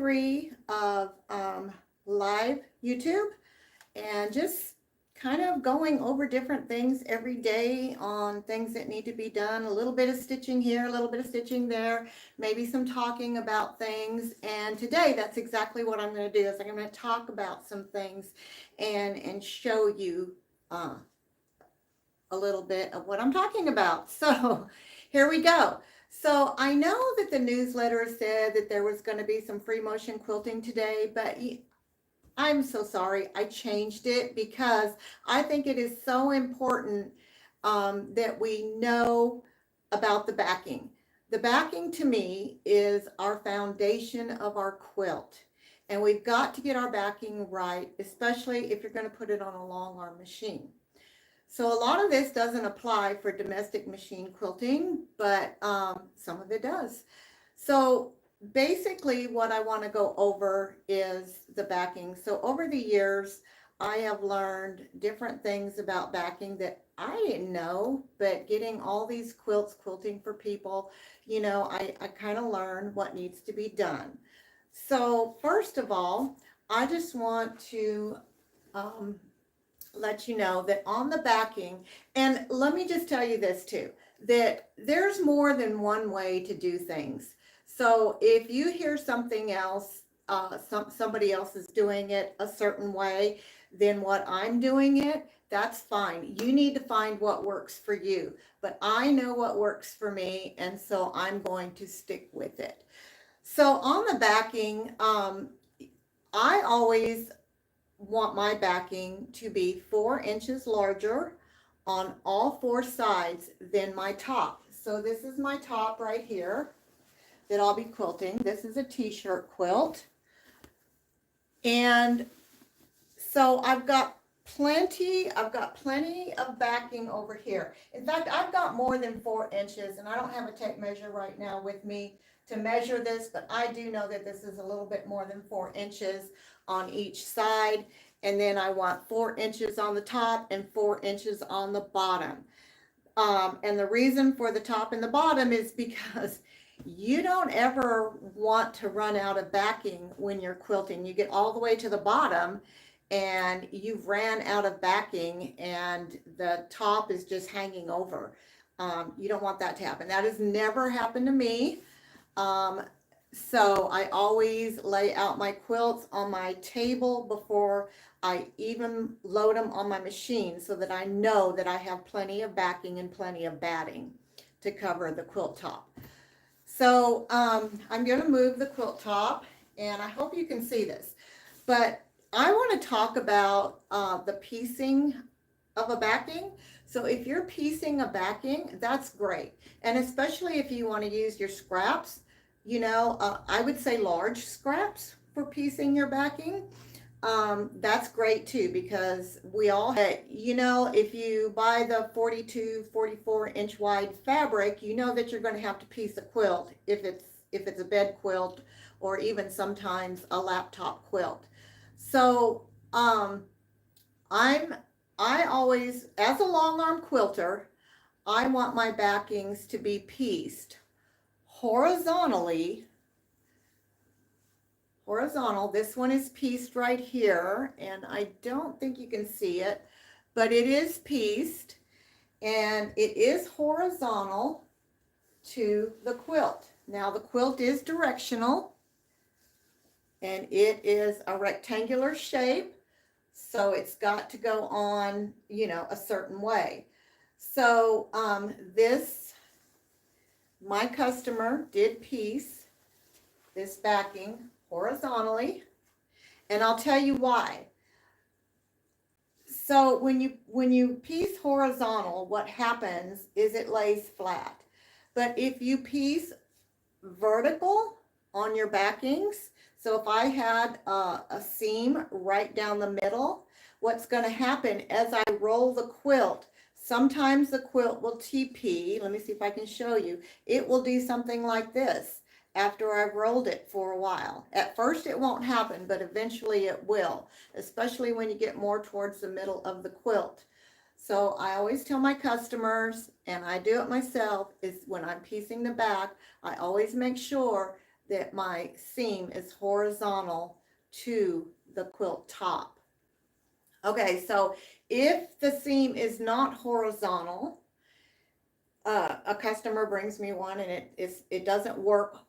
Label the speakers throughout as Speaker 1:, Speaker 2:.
Speaker 1: 3 of live YouTube, and just kind of going over different things every day on things that need to be done. A little bit of stitching here, a little bit of stitching there, maybe some talking about things. And today that's exactly what I'm going to do, is I'm going to talk about some things and show you a little bit of what I'm talking about. So here we go. So I know that the newsletter said that there was going to be some free motion quilting today, but I'm so sorry. I changed it because I think it is so important that we know about the backing. The backing to me is our foundation of our quilt. And we've got to get our backing right, especially if you're going to put it on a long arm machine. So a lot of this doesn't apply for domestic machine quilting, but some of it does. So basically what I want to go over is the backing. So over the years, I have learned different things about backing that I didn't know, but getting all these quilts, quilting for people, I kind of learned what needs to be done. So first of all, I just want to let you know that on the backing, and let me just tell you this too, that there's more than one way to do things. So if you hear something else, somebody else is doing it a certain way than what I'm doing it, that's fine. You need to find what works for you. But I know what works for me, and so I'm going to stick with it. So on the backing, I always want my backing to be 4 inches larger on all 4 sides than my top. So this is my top right here that I'll be quilting. This is a t-shirt quilt. And so I've got plenty of backing over here. In fact, I've got more than 4 inches, and I don't have a tape measure right now with me to measure this, but I do know that this is a little bit more than 4 inches on each side. And then I want 4 inches on the top and 4 inches on the bottom. And the reason for the top and the bottom is because you don't ever want to run out of backing when you're quilting. You get all the way to the bottom and you've ran out of backing and the top is just hanging over. You don't want that to happen. That has never happened to me. So I always lay out my quilts on my table before I even load them on my machine, so that I know that I have plenty of backing and plenty of batting to cover the quilt top. So I'm going to move the quilt top, and I hope you can see this. But I want to talk about the piecing of a backing. So if you're piecing a backing, that's great. And especially if you want to use your scraps, I would say large scraps for piecing your backing. That's great too, because we all have, if you buy the 42, 44 inch wide fabric, you know that you're going to have to piece a quilt if it's a bed quilt, or even sometimes a laptop quilt. So I always, as a long arm quilter, I want my backings to be pieced horizontally. This one is pieced right here, and I don't think you can see it, but it is pieced, and it is horizontal to the quilt. Now the quilt is directional, and it is a rectangular shape, so it's got to go on, a certain way. So my customer did piece this backing horizontally, and I'll tell you why. So when you piece horizontal, what happens is it lays flat. But if you piece vertical on your backings, so if I had a seam right down the middle, what's going to happen as I roll the quilt, sometimes the quilt will TP. Let me see if I can show you. It will do something like this after I've rolled it for a while. At first it won't happen, but eventually it will, especially when you get more towards the middle of the quilt. So I always tell my customers, and I do it myself, is when I'm piecing the back, I always make sure that my seam is horizontal to the quilt top. Okay, so if the seam is not horizontal, a customer brings me one and it doesn't work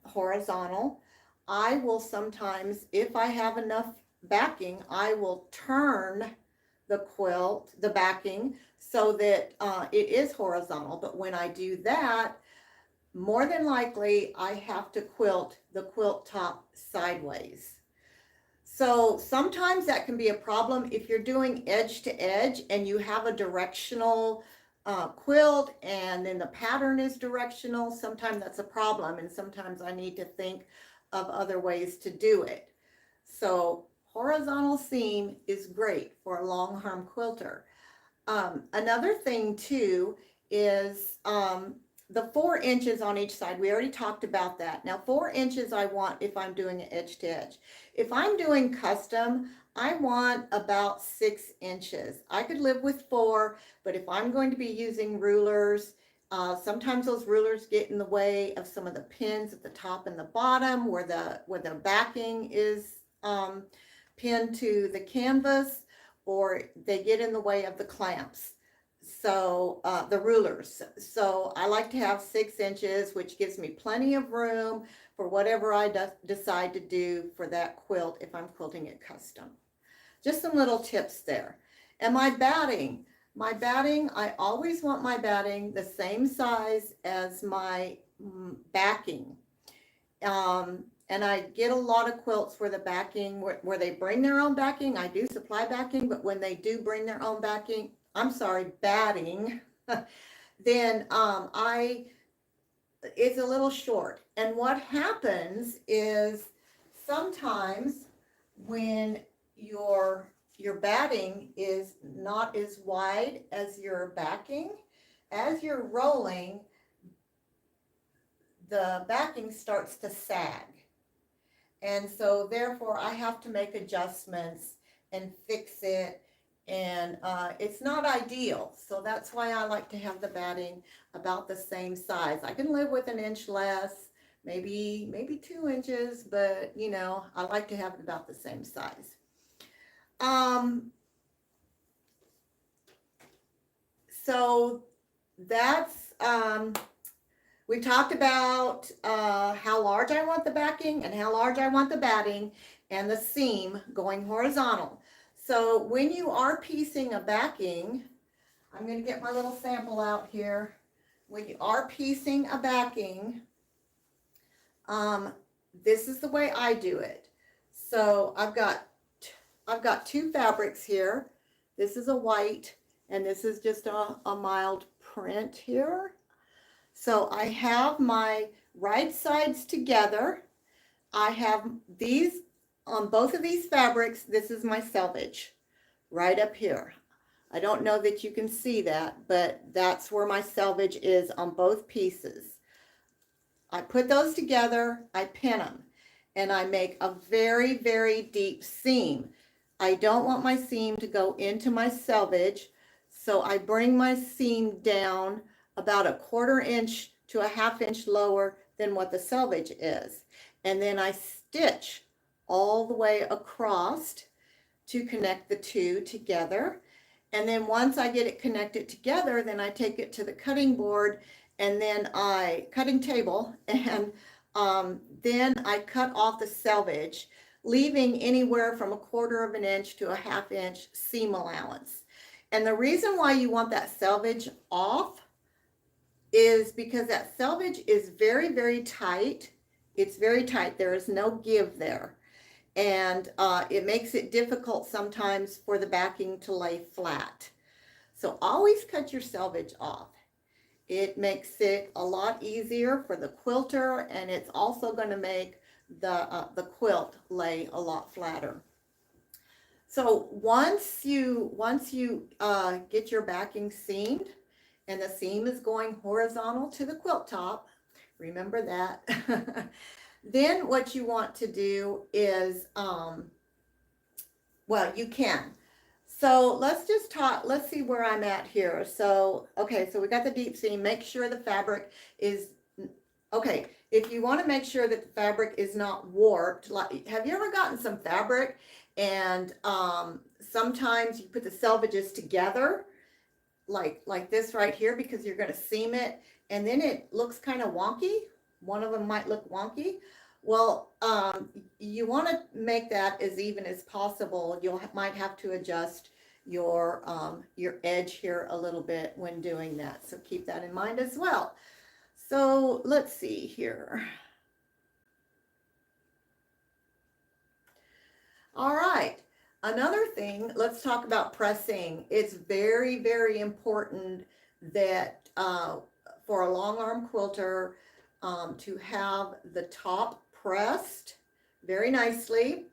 Speaker 1: horizontal, I will sometimes, if I have enough backing, I will turn the quilt, the backing, so that it is horizontal. But when I do that, more than likely I have to quilt the quilt top sideways. So sometimes that can be a problem if you're doing edge to edge and you have a directional quilt and then the pattern is directional. Sometimes that's a problem, and sometimes I need to think of other ways to do it. So horizontal seam is great for a long arm quilter. Another thing too is the 4 inches on each side. We already talked about that. Now 4 inches I want if I'm doing an edge to edge. If I'm doing custom, I want about 6 inches. I could live with 4, but if I'm going to be using rulers, sometimes those rulers get in the way of some of the pins at the top and the bottom where the backing is pinned to the canvas, or they get in the way of the clamps. So the rulers. So I like to have 6 inches, which gives me plenty of room for whatever I decide to do for that quilt if I'm quilting it custom. Just some little tips there. And my batting, I always want my batting the same size as my backing. And I get a lot of quilts where the backing, where they bring their own backing. I do supply backing, but when they do bring their own batting, then it's a little short. And what happens is sometimes when your batting is not as wide as your backing, as you're rolling, the backing starts to sag. And so therefore I have to make adjustments and fix it, and it's not ideal. So that's why I like to have the batting about the same size. I can live with an inch less, maybe 2 inches, but you know, I like to have it about the same size. So that's we talked about how large I want the backing and how large I want the batting and the seam going horizontal. So when you are piecing a backing, I'm going to get my little sample out here. When you are piecing a backing, this is the way I do it. So I've got 2 fabrics here. This is a white and this is just a mild print here. So I have my right sides together. I have these on both of these fabrics. This is my selvage right up here. I don't know that you can see that, but that's where my selvage is on both pieces. I put those together, I pin them, and I make a very, very deep seam. I don't want my seam to go into my selvage, so I bring my seam down about a 1/4 inch to a 1/2 inch lower than what the selvage is. And then I stitch all the way across to connect the 2 together. And then once I get it connected together, then I take it to the cutting board and then cutting table, and then I cut off the selvage, leaving anywhere from a 1/4 inch to a 1/2 inch seam allowance. And the reason why you want that selvage off is because that selvage is very, very tight. It's very tight. There is no give there. And it makes it difficult sometimes for the backing to lay flat. So always cut your selvage off. It makes it a lot easier for the quilter, and it's also going to make the quilt lay a lot flatter. So once you get your backing seamed, and the seam is going horizontal to the quilt top, remember that. Then what you want to do is, well, you can. So let's see where I'm at here. So, okay, so we got the deep seam. Make sure the fabric is, okay, if you want to make sure that the fabric is not warped, like, have you ever gotten some fabric and sometimes you put the selvages together like this right here because you're going to seam it and then it looks kind of wonky. One of them might look wonky. Well, you want to make that as even as possible. You might have to adjust your edge here a little bit when doing that. So keep that in mind as well. So let's see here. All right. Another thing, let's talk about pressing. It's very, very important that for a long arm quilter to have the top pressed very nicely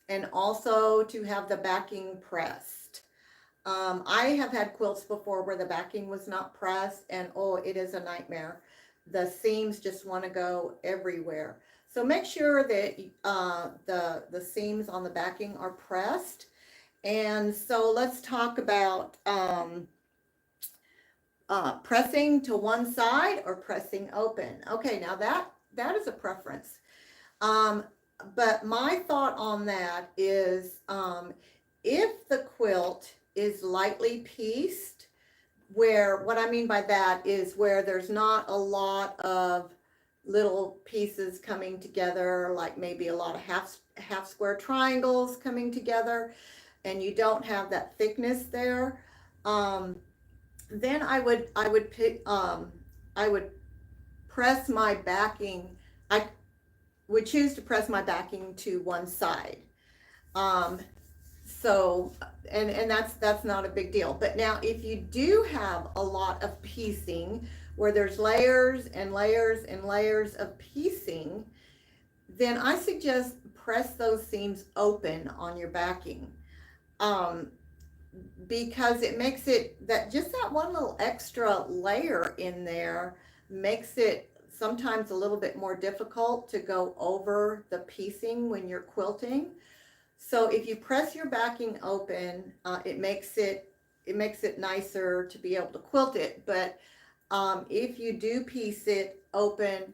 Speaker 1: and also to have the backing pressed. I have had quilts before where the backing was not pressed and oh, it is a nightmare. The seams just want to go everywhere. So make sure that the seams on the backing are pressed. And so let's talk about pressing to one side or pressing open. Okay, now that is a preference. But my thought on that is if the quilt is lightly pieced, where what I mean by that is where there's not a lot of little pieces coming together, like maybe a lot of half square triangles coming together, and you don't have that thickness there, then I would pick I would press my backing. I would choose to press my backing to one side. So and that's not a big deal. But now if you do have a lot of piecing where there's layers and layers and layers of piecing, then I suggest press those seams open on your backing. Because it makes it that just that one little extra layer in there makes it sometimes a little bit more difficult to go over the piecing when you're quilting. So if you press your backing open, it makes it nicer to be able to quilt it. But if you do piece it open,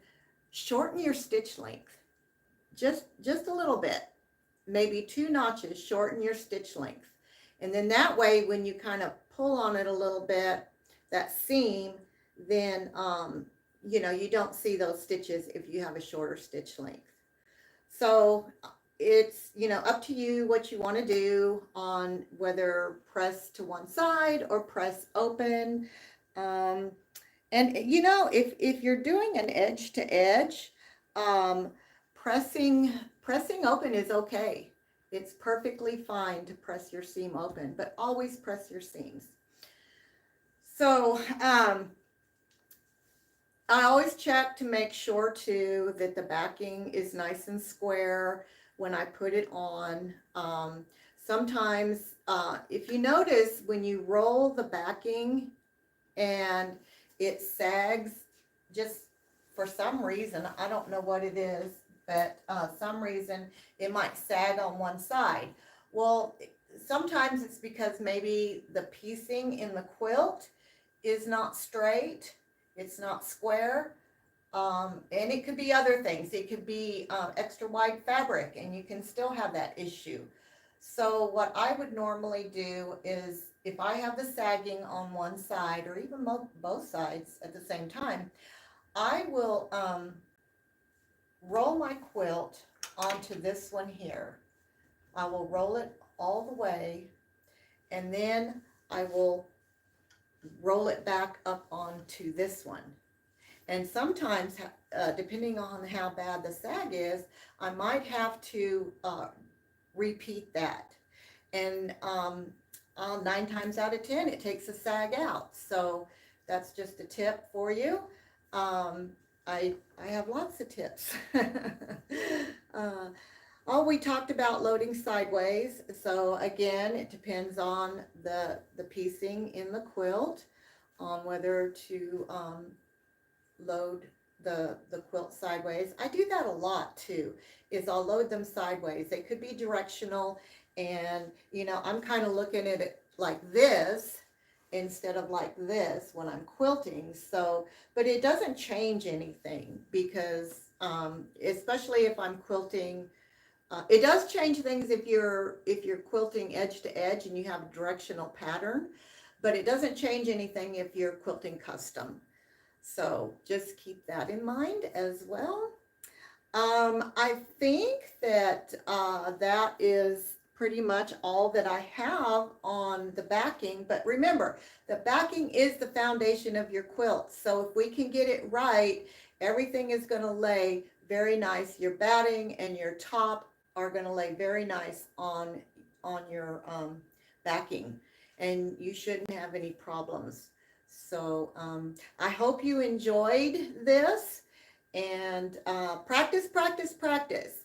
Speaker 1: shorten your stitch length just a little bit, maybe 2 notches. Shorten your stitch length, and then that way when you kind of pull on it a little bit, that seam, then you know, you don't see those stitches if you have a shorter stitch length. So it's, you know, up to you what you want to do on whether press to one side or press open. And you know, if you're doing an edge to edge, pressing open is okay. It's perfectly fine to press your seam open, but always press your seams. So I always check to make sure too that the backing is nice and square when I put it on. Sometimes if you notice when you roll the backing and it sags, just for some reason, I don't know what it is, but some reason it might sag on one side. Well, sometimes it's because maybe the piecing in the quilt is not straight, it's not square, and it could be other things. It could be extra wide fabric and you can still have that issue. So what I would normally do is if I have the sagging on one side or even both sides at the same time, I will roll my quilt onto this one here. I will roll it all the way and then I will roll it back up onto this one. And sometimes, depending on how bad the sag is, I might have to repeat that. And 9 times out of 10, it takes a sag out. So that's just a tip for you. I have lots of tips. Oh, we talked about loading sideways. So again, it depends on the piecing in the quilt, on whether to load the quilt sideways. I do that a lot too, is I'll load them sideways. They could be directional, and you know, I'm kind of looking at it like this instead of like this when I'm quilting. So, but it doesn't change anything because especially if I'm quilting. It does change things if you're quilting edge to edge and you have a directional pattern, but it doesn't change anything if you're quilting custom. So just keep that in mind as well. I think that that is pretty much all that I have on the backing. But remember, the backing is the foundation of your quilt. So if we can get it right, everything is going to lay very nice. Your batting and your top are going to lay very nice on your backing, and you shouldn't have any problems. So I hope you enjoyed this, and practice, practice, practice.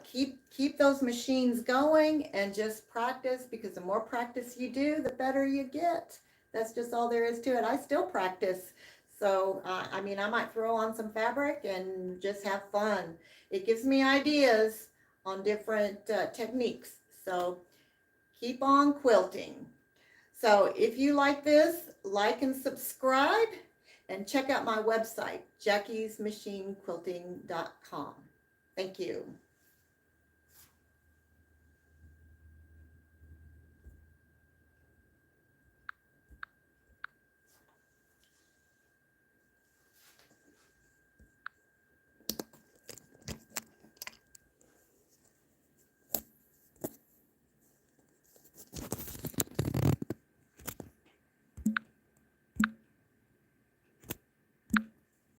Speaker 1: Keep those machines going and just practice, because the more practice you do, the better you get. That's just all there is to it. I still practice. So, I mean, I might throw on some fabric and just have fun. It gives me ideas on different techniques. So keep on quilting. So if you like this, like and subscribe, and check out my website, jackiesmachinequilting.com. Thank you.